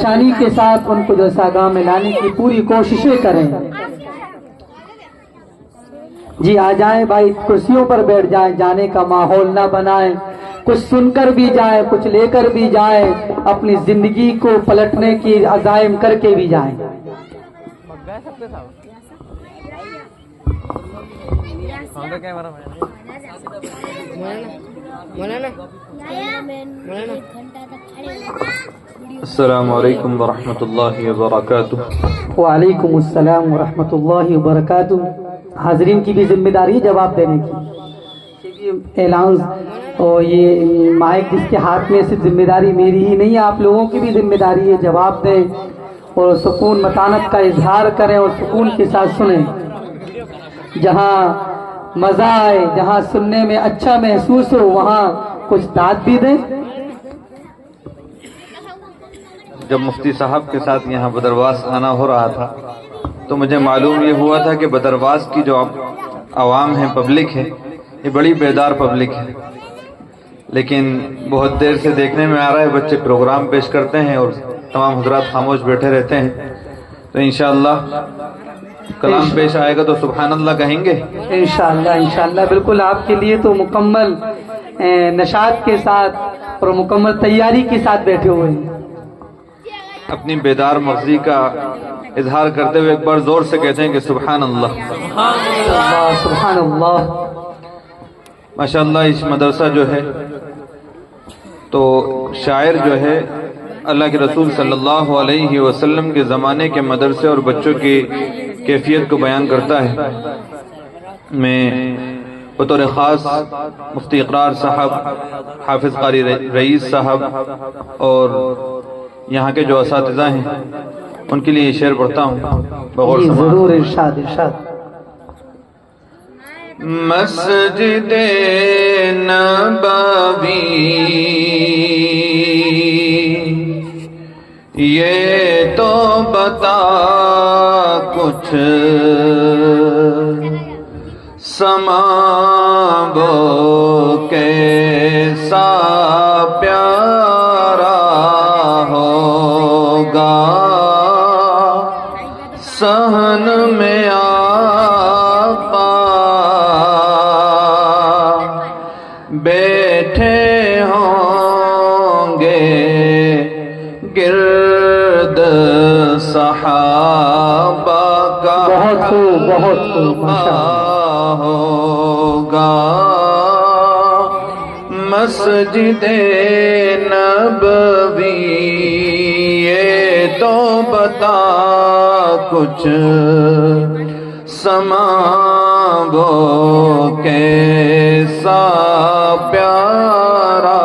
پریشانی کے ساتھ ان کو جو آگاہ میں لانے کی پوری کوششیں کریں۔ جی آ جائیں بھائی، کرسیوں پر بیٹھ جائیں، جانے کا ماحول نہ بنائیں، کچھ سن کر بھی جائیں، کچھ لے کر بھی جائیں، اپنی زندگی کو پلٹنے کی عزائم کر کے بھی جائیں۔ السلام علیکم ورحمۃ اللہ وبرکاتہ۔ وعلیکم السلام ورحمۃ اللہ وبرکاتہ۔ حاضرین کی بھی ذمہ داری ہے جواب دینے کی۔ اعلان اور یہ مائک جس کے ہاتھ میں، صرف ذمہ داری میری ہی نہیں ہے، آپ لوگوں کی بھی ذمہ داری ہے، جواب دیں اور سکون متانت کا اظہار کریں اور سکون کے ساتھ سنیں۔ جہاں مزہ آئے، جہاں سننے میں اچھا محسوس ہو، وہاں کچھ داد بھی دیں۔ جب مفتی صاحب کے ساتھ یہاں بدرواس آنا ہو رہا تھا تو مجھے معلوم یہ ہوا تھا کہ بدرواس کی جو عوام ہے، پبلک ہے، یہ بڑی بیدار پبلک ہے، لیکن بہت دیر سے دیکھنے میں آ رہا ہے بچے پروگرام پیش کرتے ہیں اور تمام حضرات خاموش بیٹھے رہتے ہیں۔ تو انشاءاللہ کلام پیش آئے گا تو سبحان اللہ کہیں گے انشاءاللہ بالکل آپ کے لیے تو مکمل نشاط کے ساتھ اور مکمل تیاری کے ساتھ بیٹھے ہوئے ہیں۔ اپنی بیدار مغزی کا اظہار کرتے ہوئے ایک بار زور سے کہتے ہیں کہ سبحان اللہ، سبحان اللہ۔ ماشاءاللہ اس مدرسہ جو ہے تو شاعر جو ہے اللہ کے رسول صلی اللہ علیہ وسلم کے زمانے کے مدرسے اور بچوں کی کیفیت کو بیان کرتا ہے۔ میں بطور خاص مفتی اقرار صاحب، حافظ قاری رئیس صاحب اور یہاں کے جو اساتذہ ہیں ان کے لیے یہ شعر پڑھتا ہوں، بغور سماعت۔ ضرور، ارشاد ارشاد۔ مسجد نبوی یہ تو بتا کچھ سما وہ کیسا پیارا ہوگا، صحن میں آقا بیٹھے ہوں گے، گرد صحابہ کا بہت خوب ہوگا، مسجد نبوی یہ تو بتا کچھ سما وہ کیسا پیارا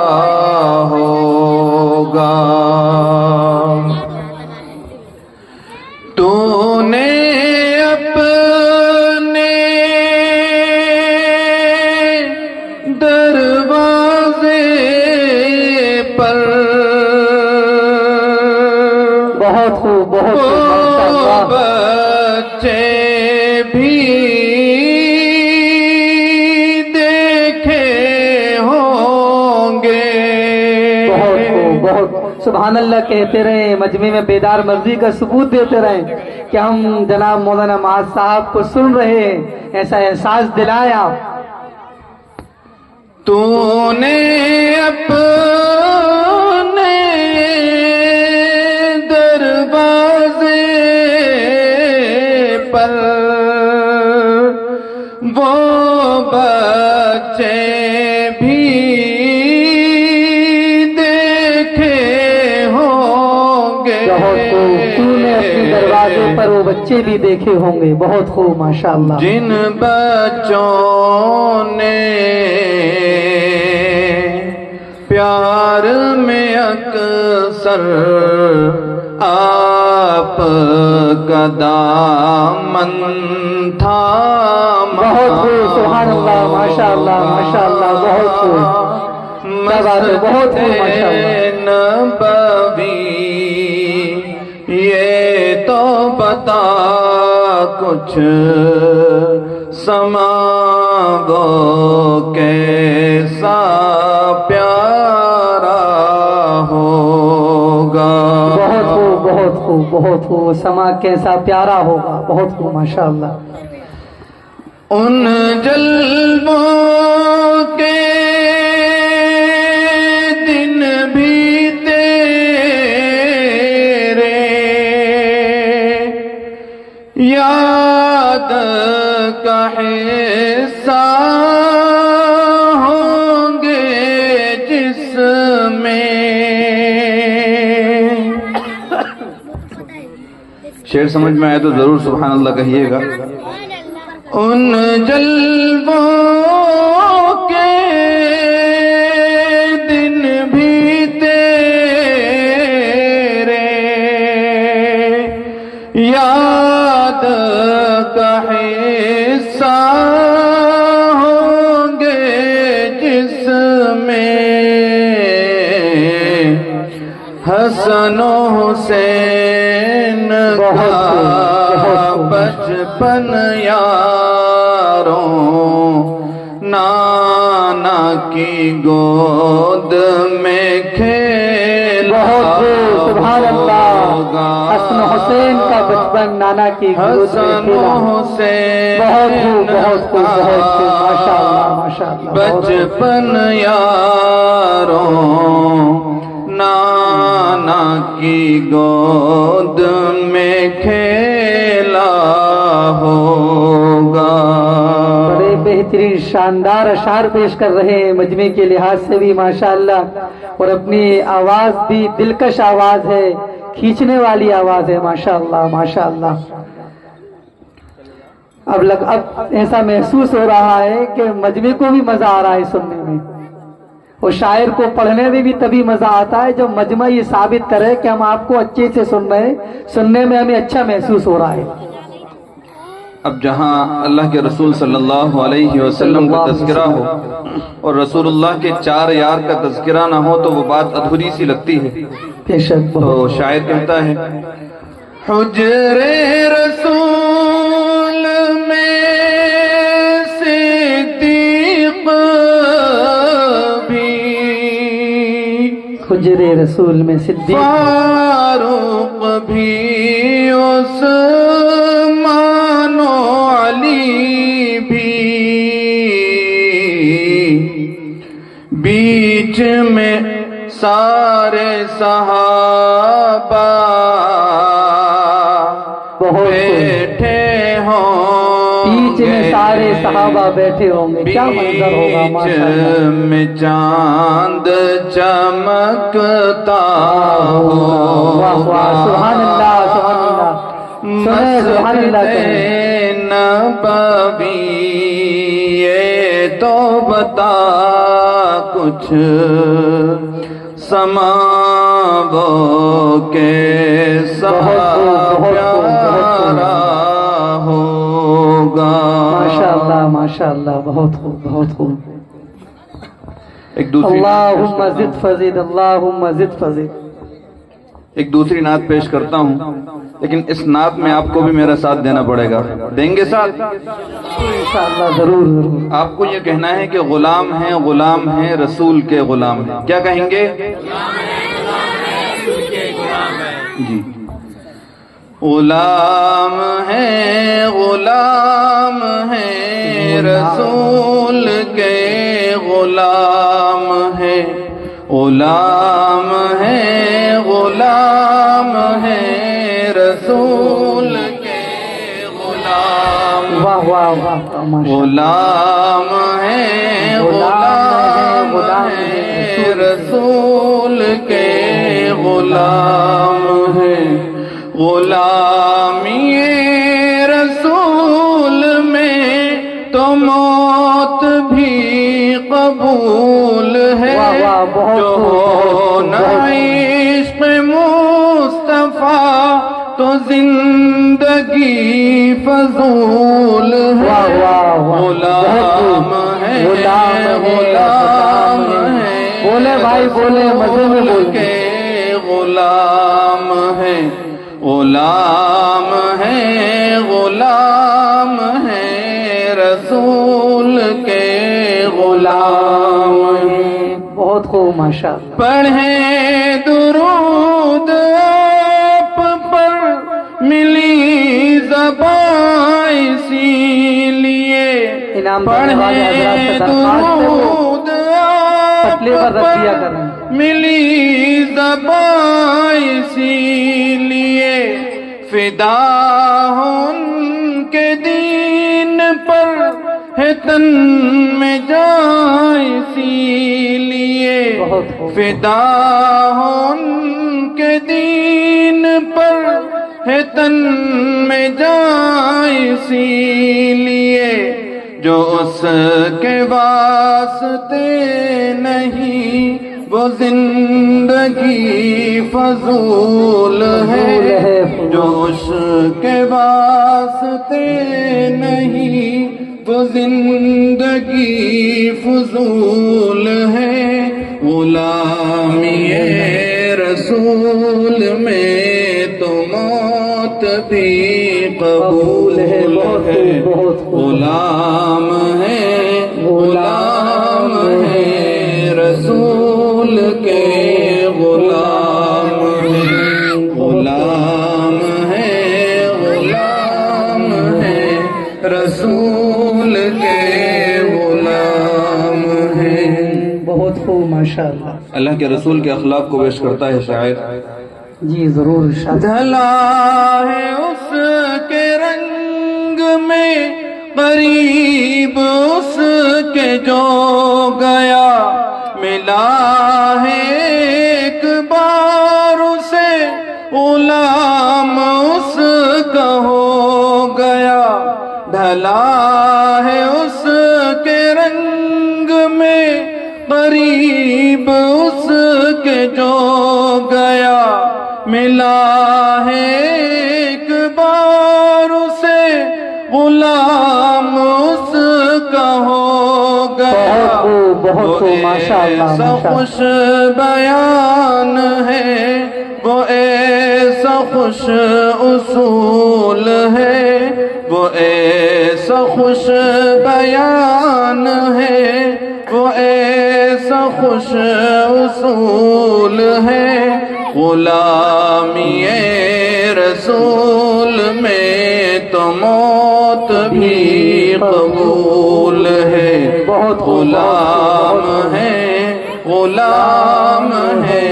ہوگا۔ تو نے اپنے دروازے پر بہت خوب بچے بھی دیکھے ہوں گے۔ بہت سبحان اللہ کہتے رہیں، مجمع میں بیدار مرضی کا ثبوت دیتے رہیں کہ ہم جناب مولانا معاذ صاحب کو سن رہے ہیں، ایسا احساس دلایا۔ تو نے اپنے دروازے پر وہ بچے بھی دیکھے ہوں گے، تو نے اپنے دروازے پر وہ بچے بھی دیکھے ہوں گے۔ بہت خوب ماشاءاللہ۔ جن بچوں نے پیار میں اکثر آپ کا دامن تھاما، بہت خوب، سبحان اللہ، ماشاءاللہ ماشاءاللہ، بہت خوب، کیا بات ہے، بہت خوب ماشاءاللہ۔ نبوی یہ تو بتا کچھ سما وہ کیسا پیارا ہوگا۔ بہت خوب بہت خوب بہت خوب. سما کیسا پیارا ہوگا. بہت خوب ماشاءاللہ. ان جلووں کے دن بھی تیرے یاد کا حصہ ہوں گے جس میں. شعر سمجھ میں آئے تو ضرور سبحان اللہ کہیے گا. ان جلووں کے دن بھی تیرے یاد کا حصہ ہوں گے جس میں حسن و حسین کا بچپن یاروں نانا کی گود میں کھیلا. سبحان اللہ. حسن حسین کا بچپن نانا کی گود میں کھیلا. بہت خوب بہت خوب بہت خوب. ماشاءاللہ ماشاءاللہ. بچپن یاروں نانا کی گود میں کھیلا ہوگا. بڑے بہترین شاندار اشعار پیش کر رہے ہیں مجمع کے لحاظ سے بھی ماشاءاللہ. اور اپنی آواز بھی دلکش آواز ہے, کھینچنے والی آواز ہے ماشاءاللہ ماشاءاللہ. اب ایسا محسوس ہو رہا ہے کہ مجمع کو بھی مزہ آ رہا ہے سننے میں, اور شاعر کو پڑھنے میں بھی تبھی مزہ آتا ہے جب مجمع یہ ثابت کرے کہ ہم آپ کو اچھے سے سن رہے ہیں, سننے میں ہمیں اچھا محسوس ہو رہا ہے. اب جہاں اللہ کے رسول صلی اللہ علیہ وسلم کا تذکرہ ہو اور رسول اللہ کے 4 یار کا تذکرہ نہ ہو تو وہ بات ادھوری سی لگتی ہے. بے شک. تو شاعر کہتا ہے حجرے رسول میں صدیق بھی, حجرے رسول میں صدیق فاروق بھی, عثمان و علی بھی, بیچ میں سارے صحابہ بیٹھے ہوں, بیچ میں سارے صحابہ بیٹھے ہوں گے. کیا منظر ہوگا ماشاءاللہ. میں چاند چمکتا واہ واہ. سبحان اللہ سبحان اللہ. سنیں سبحان اللہ کہیں. نبوی یہ تو بتا کچھ سما وہ کے پیارا ہوگا. ماشاءاللہ ماشاءاللہ. بہت خوب بہت خوب. ایک دوسری اللہم زد فزد اللہم زد فزد. ایک دوسری نعت پیش کرتا ہوں, لیکن اس نعت میں آپ کو بھی میرا ساتھ دینا پڑے گا. دیں گے ساتھ؟ انشاءاللہ ضرور ضرور. آپ کو یہ کہنا ہے کہ غلام ہیں رسول کے غلام ہیں. کیا کہیں گے؟ جی. غلام ہیں رسول کے غلام ہیں. غلام ہیں رسول کے غلام. واہ واہ واہ. غلام ہیں رسول کے غلام ہیں. غلامی رسول میں تو موت بھی قبول ہے. جو نہ عشق مصطفیٰ تو زندگی فضول ہے. غلام ہے بولے بھائی بولے مزے میں بول کے غلام ہے. غلام ہے رسول کے غلام ہیں. بہت خوب ماشاءاللہ. پڑھیں درود انعام دینے والے حضرات کا درخواست ہے وہ پتلے پر رکھ دیا کریں. ملی زباں اسی لیے فدا ان کے دین پر ہے تن میں جان اسی لیے فدا ان کے دین پر ہے تن میں جان اسی لیے جو اس کے واسطے نہیں وہ زندگی فضول ہے جو اس کے واسطے نہیں وہ زندگی فضول ہے غلامی رسول میں تو موت بھی قبول ہے غلام ہے غلام ہے رسول کے غلام ہے غلام ہے غلام ہے رسول کے غلام ہے. بہت خوب ماشاءاللہ. اللہ کے رسول کے اخلاق کو پیش کرتا ہے شاعر. جی ضرور ارشاد. ڈھلا ہے اس کے رنگ میں قریب اس کے جو گیا ملا ہے ایک بار اسے غلام اس کا ہو گیا. ڈھلا ہے اس کے رنگ میں قریب اس کے جو گیا ملا ہے ایک بار اسے غلام اس کا ہو گیا. بہت ایسا خوش بیان ہے وہ ایسا خوش اصول ہے وہ ایسا خوش بیان ہے وہ ایسا خوش اصول ہے غلامی رسول میں تو موت بھی قبول ہے. غلام ہے غلام ہے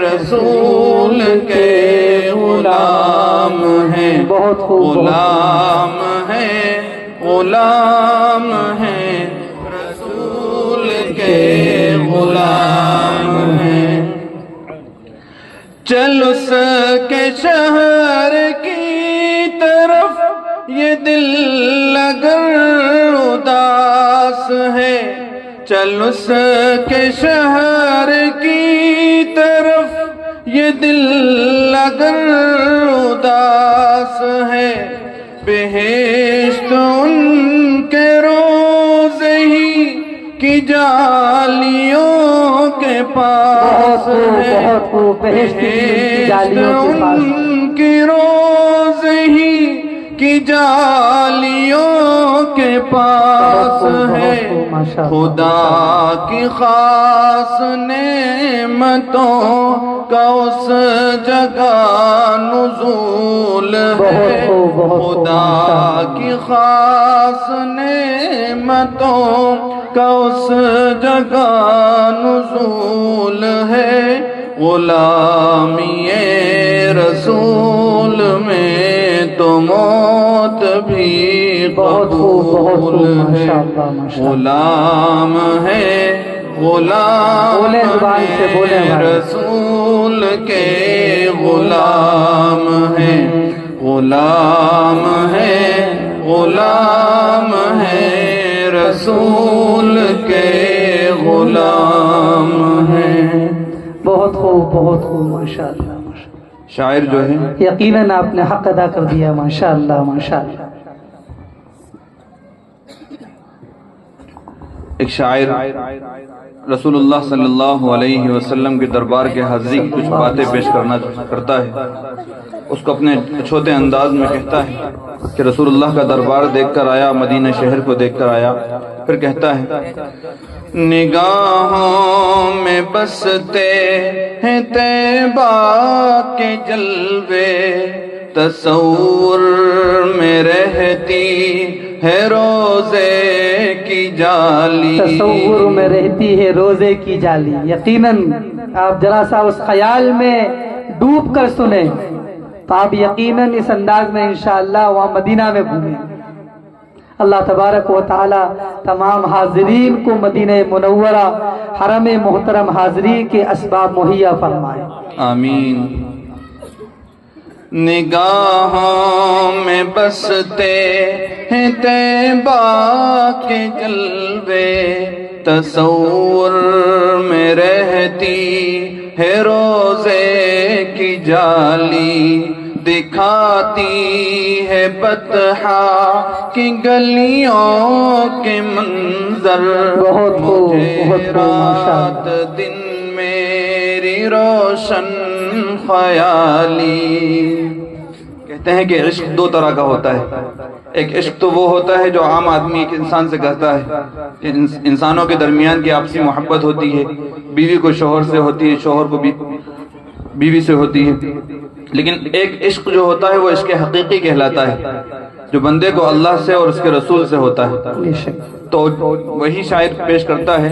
رسول کے غلام ہے غلام ہے غلام ہے رسول کے غلام ہے. چل اس کے شہر کی طرف یہ دل اگر اداس ہے چل اس کے شہر کی طرف یہ دل اگر اداس ہے بہشت ان کے روز ہی کی جالیوں کے پاس ہے بہشت ان کی روز ہی کی جالیوں کے پاس ہے خدا کی خاص نعمتوں کا اس جگہ نزول ہے خدا کی خاص نعمتوں کا اس جگہ نزول ہے غلامی رسول میں تو موت بھی قبول ہے غلام ہے غلام ہے رسول کے غلام ہے غلام ہے غلام ہے رسول کے غلام ہے. بہت خوب ماشاءاللہ. شاعر جو ہے یقیناً آپ نے حق ادا کر دیا ماشاءاللہ ماشاءاللہ. ایک شاعر رسول اللہ صلی اللہ علیہ وسلم کے دربار کے حاضری کی کچھ باتیں پیش کرتا ہے. اس کو اپنے چھوٹے انداز میں کہتا ہے کہ رسول اللہ کا دربار دیکھ کر آیا مدینہ شہر کو دیکھ کر آیا. پھر کہتا ہے نگاہوں میں بستے ہیں طیبہ کے جلوے تصور میں رہتی ہے روزے کی جالی، تصور میں رہتی ہے روزے کی جالی۔ یقیناً آپ ذرا سا اس خیال میں ڈوب کر سنیں تو آپ یقیناً اس انداز میں انشاءاللہ وہاں مدینہ میں گھومیں۔ اللہ تبارک و تعالی تمام حاضرین کو مدینہ منورہ حرم محترم حاضری کے اسباب مہیا فرمائے، آمین۔ نگاہوں میں بستے ہیں طیبہ کے جلوے، تصور میں رہتی ہے روزے کی جالی، دکھاتی ہے بطحا کی گلیوں کے منظر، بہت خوب، مجھے بہت خوب، رات دن میری روشن خیالی۔ کہتے ہیں کہ عشق دو طرح کا ہوتا ہے، ایک عشق تو وہ ہوتا ہے جو عام آدمی ایک انسان سے کرتا ہے، کہ انسانوں کے درمیان کی آپسی محبت ہوتی ہے، بیوی کو شوہر سے ہوتی ہے، شوہر کو بیوی سے ہوتی ہے۔ لیکن ایک عشق جو ہوتا ہے وہ عشق حقیقی کہلاتا ہے، جو بندے کو اللہ سے اور اس کے رسول سے ہوتا ہے۔ تو وہی شاعر پیش کرتا ہے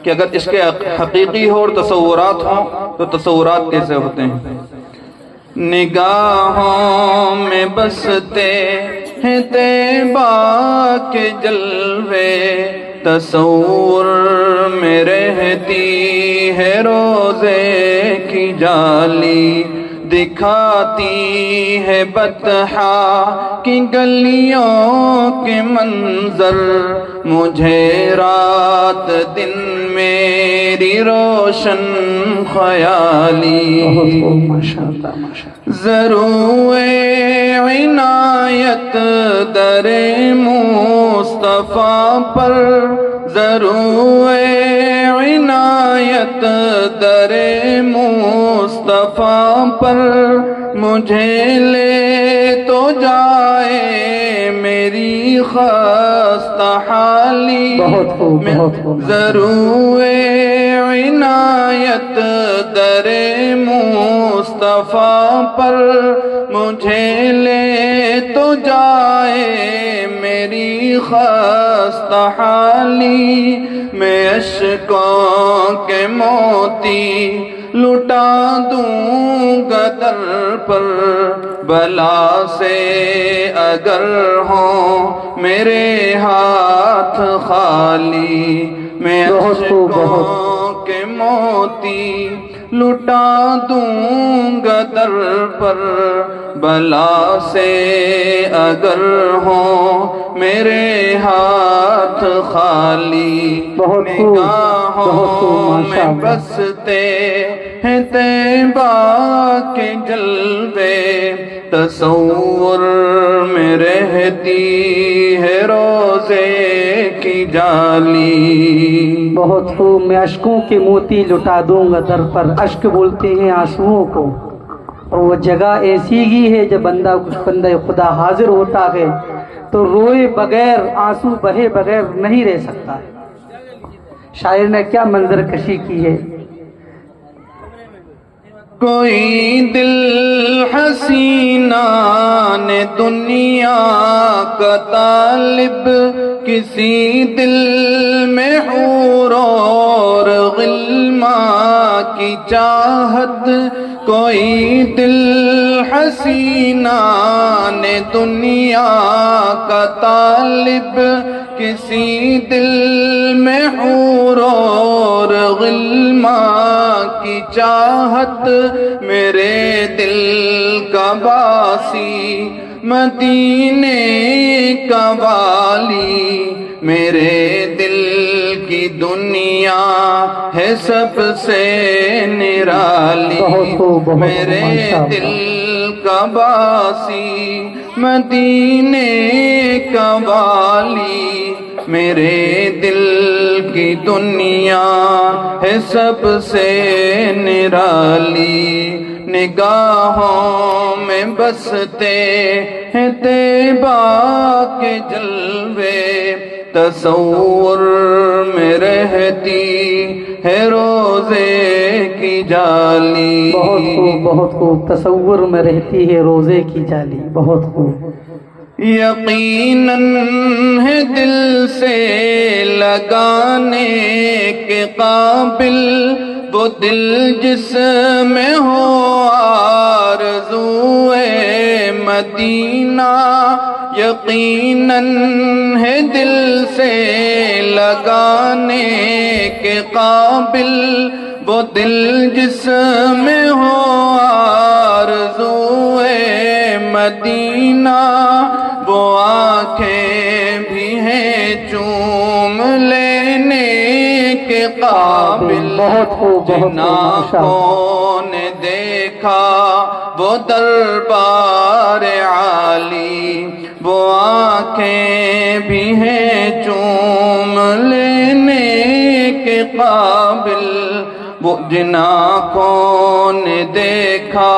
کہ اگر عشق حقیقی ہو اور تصورات ہوں تو تصورات کیسے ہوتے ہیں۔ نگاہوں میں بستے ہیں طیبہ کے جلوے، تصور میں رہتی ہے روزے کی جالی، دکھاتی ہے بطحا کی گلیوں کے منظر، مجھے رات دن میری روشن خیالی۔ ضرور عنایت در مصطفیٰ پر، ضرور عنایت در مصطفیٰ پر، مجھے لے تو جائے میری خستہ حالی، ضرور عنایت در مصطفیٰ پر، مجھے لے تو جائے میری خستہ حالی، میں اشکوں کے موتی لٹا دوں گا در پر، بلا سے اگر ہوں میرے ہاتھ خالی، میں اشکوں کے موتی لٹا دوں گا در پر، بلا سے اگر ہوں میرے ہاتھ خالی، نگاہوں میں بستے ہیں طیبہ کے جلوے، تصور میں رہتی ہے روزے کی جالی۔ بہت خوب۔ میں اشکوں کے موتی لٹا دوں گا در پر، اشک بولتے ہیں آنسوؤں کو، اور وہ جگہ ایسی ہی ہے جب بندہ خدا حاضر ہوتا ہے تو روئے بغیر، آنسو بہے بغیر نہیں رہ سکتا ہے۔ شاعر نے کیا منظر کشی کی ہے۔ کوئی دل حسینہ نے دنیا کا طالب، کسی دل میں حور اور غلماں کی چاہت، کوئی دل حسینہ نے دنیا کا طالب، کسی دل میں حور اور غلماں کی چاہت، میرے دل کا باسی مدینے کا والی، میرے دل کی دنیا ہے سب سے نرالی، میرے دل کا باسی مدینے کا والی، میرے دل کی دنیا ہے سب سے نرالی، نگاہوں میں بستے ہیں طیبہ کے جلوے، تصور میں رہتی ہے روزے کی جالی۔ بہت خوب، بہت خوب۔ تصور میں رہتی ہے روزے کی جالی، بہت خوب۔ یقیناً ہے دل سے لگانے کے قابل وہ دل جس میں ہو آرزوئے مدینہ، یقیناً ہے دل سے لگانے کے قابل وہ دل جس میں ہو آرزوئے مدینہ، وہ آنکھیں بھی ہیں چوم لینے کے قابل، جن آنکھوں نے دیکھا وہ دربار عالی، وہ آنکھیں بھی ہیں چوم لینے کے قابل، وہ جن آنکھوں نے دیکھا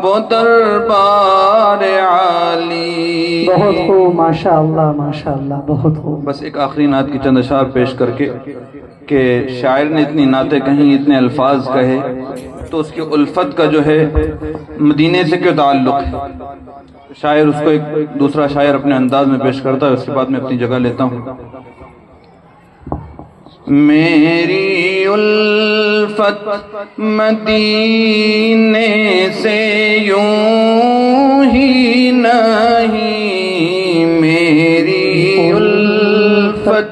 وہ دربار عالی۔ بہت خوب، ماشاءاللہ ماشاءاللہ، بہت خوب۔ بس ایک آخری نعت کی چند اشعار پیش کر کے کہ شاعر نے اتنی نعتیں کہیں، اتنے الفاظ کہے، تو اس کی الفت کا جو ہے مدینے سے کیوں تعلق ہے؟ شاعر اس کو ایک دوسرا شاعر اپنے انداز میں پیش کرتا ہے، اس کے بعد میں اپنی جگہ لیتا ہوں۔ میری الفت مدینے سے یوں ہی نہیں، میری الفت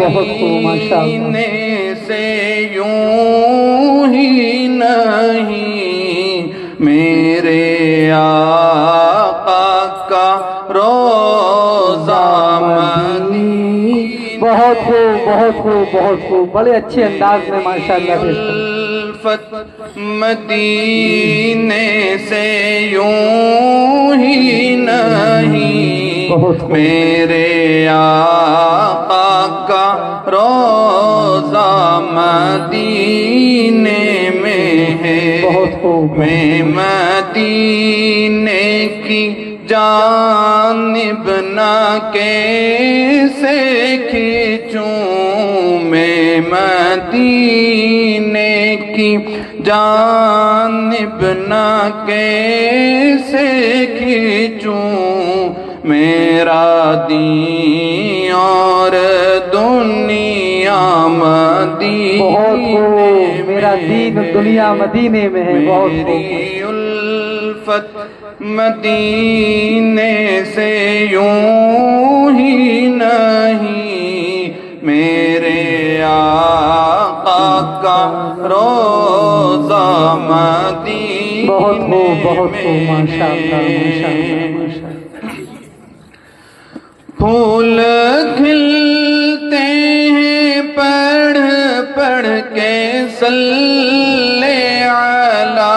مدینے سے یوں ہی نہیں، میرے آقا کا روضہ مدینہ، بہت خوب بہت خوب بہت خوب، بڑے اچھے انداز میں ماشاءاللہ۔ الفت مدینے سے یوں ہی نہیں، میرے آقا کا روضہ مدینے میں ہے، میں مدینے کی جانب نہ کیسے کھینچوں، میں مدینے کی جانب نہ کیسے کھینچوں، میرا دین اور دنیا مدینے، میرا دین دنیا مدینے میں ہے، میری الفت مدینے سے یوں ہی نہیں، میرے آقا کا روضہ مدینے، بہت خوب بہت خوب، ماشاءاللہ ماشاءاللہ ماشاءاللہ۔ پھول کھلتے ہیں پڑھ پڑھ کے صلی علی،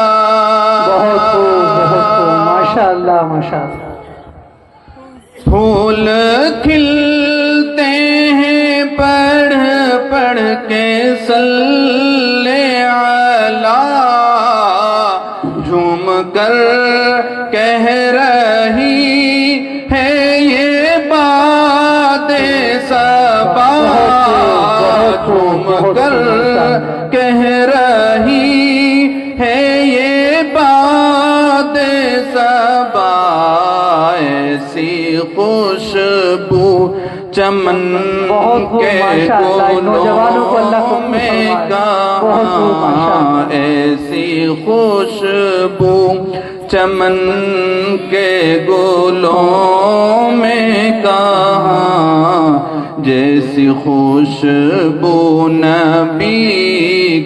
بہت خوب بہت خوب، ماشاءاللہ ماشاءاللہ۔ پھول کھلتے ہیں پڑھ پڑھ کے صلی علی، جھوم کر کہہ رہی ہے یہ باد صبا، جھوم کر کہہ رہی ہے یہ باد صبا، ایسی خوشبو چمن کے گلوں میں کہاں، ایسی خوشبو چمن کے گلوں میں کہاں، جیسی خوشبو نبی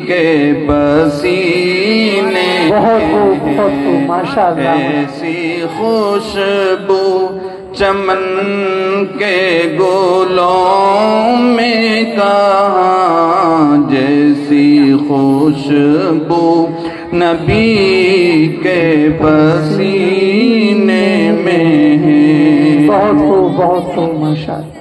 کے پسینے، ایسی خوشبو چمن کے گلوں میں کہاں، جیسی خوشبو نبی کے پسینے میں ہے۔ بہت خوب بہت خوب، ماشاءاللہ۔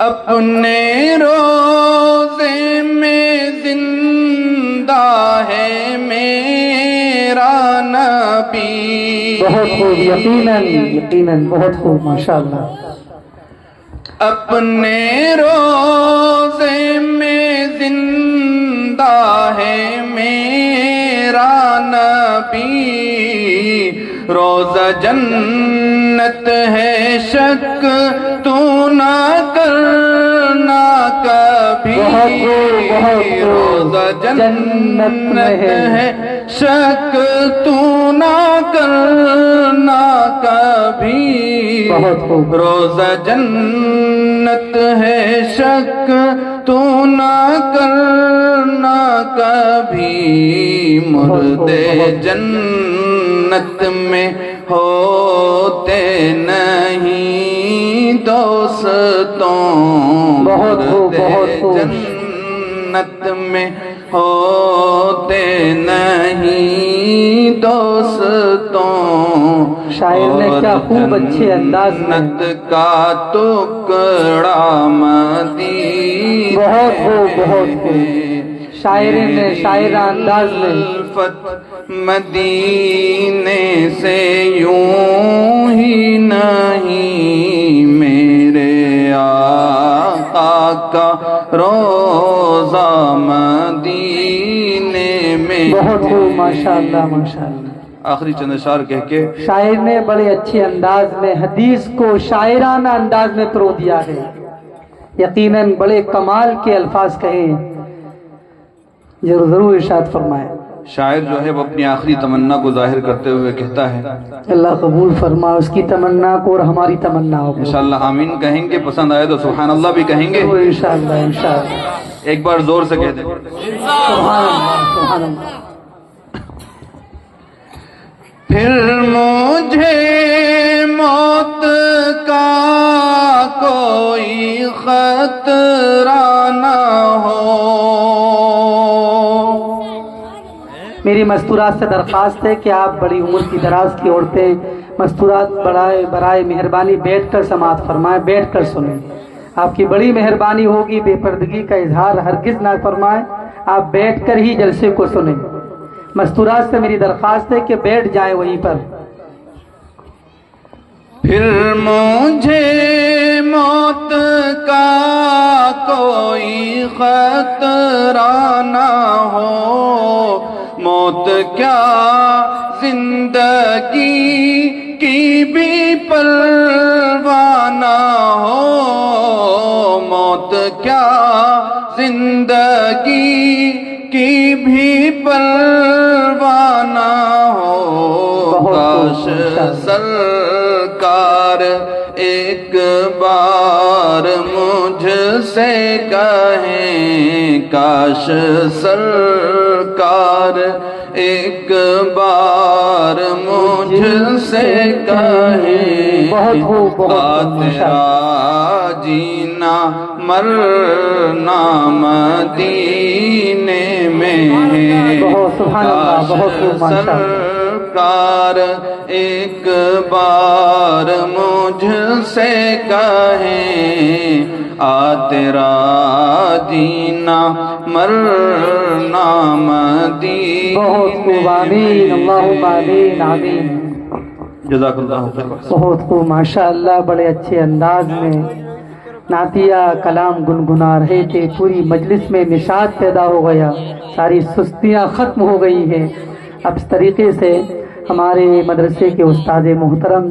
اپنے روزے میں زندہ ہے میرا نبی، بہت خوب، یقیناً یقیناً، بہت خوب، ماشاءاللہ۔ اپنے روزے میں زندہ ہے میرا نبی، روزہ جنت ہے شک تو نہ کرنا کبھی، روزہ جنت ہے شک تو نہ کرنا کبھی، روزہ جنت ہے شک تو نہ کرنا کبھی، مردے جنت میں ہوتے نہیں دوستوں، مردے جنت میں ہوتے نہیں دوستوں، شاعر نے کیا خوب اچھے انداز میں جنت کا ٹکڑا مدینے، بہت شاعر نے شاعرہ انداز میں مدینے سے یوں ہی نہیں، میرے آقا کا روزہ مدینے میں، بہت خوب، ماشاءاللہ ماشاءاللہ۔ آخری چند اشعار کہہ کے شاعر نے بڑے اچھے انداز میں حدیث کو شاعرانہ انداز میں پرو دیا ہے، یقیناً بڑے کمال کے الفاظ کہے، ضرور ارشاد فرمائے۔ شاعر جو ہے وہ اپنی آخری تمنا کو ظاہر کرتے ہوئے کہتا ہے، اللہ قبول فرما اس کی تمنا کو اور ہماری تمنا ہو، انشاءاللہ آمین کہیں گے، پسند آئے تو سبحان اللہ بھی کہیں گے، انشاءاللہ انشاءاللہ، ایک بار زور سے کہہ دیں سبحان اللہ سبحان اللہ۔ پھر مجھے موت کا کوئی خطرہ نہ ہو، میری مستورات سے درخواست ہے کہ آپ بڑی عمر کی دراز کی عورتیں مستورات برائے مہربانی بیٹھ کر سماعت فرمائیں، بیٹھ کر سنیں، آپ کی بڑی مہربانی ہوگی، بے پردگی کا اظہار ہرگز نہ فرمائیں، آپ بیٹھ کر ہی جلسے کو سنیں، مستورات سے میری درخواست ہے کہ بیٹھ جائیں وہیں پر۔ پھر مجھے موت کا کوئی خطرہ نہ ہو، موت کیا زندگی کی بھی پرواہ نہ ہو، موت کیا زندگی کی بھی پرواہ نہ ہو، کاش سرکار ایک بار مجھ سے کہیں، کاش سرکار ایک بار مجھ سے کہیں، تیرا جینا مرنا مدینے میں ہے، کاش سرکار ایک بار مجھ سے کہیں، تیرا جینا مرنا مدینے میں، آمین اللہم آمین آمین۔ جزاک اللہ خیر۔ بہت خوب، ماشاءاللہ، بڑے اچھے انداز میں نعتیہ کلام گنگنا رہے تھے، پوری مجلس میں نشاط پیدا ہو گیا، ساری سستیاں ختم ہو گئی ہیں۔ اب اس طریقے سے ہمارے مدرسے کے استاد محترم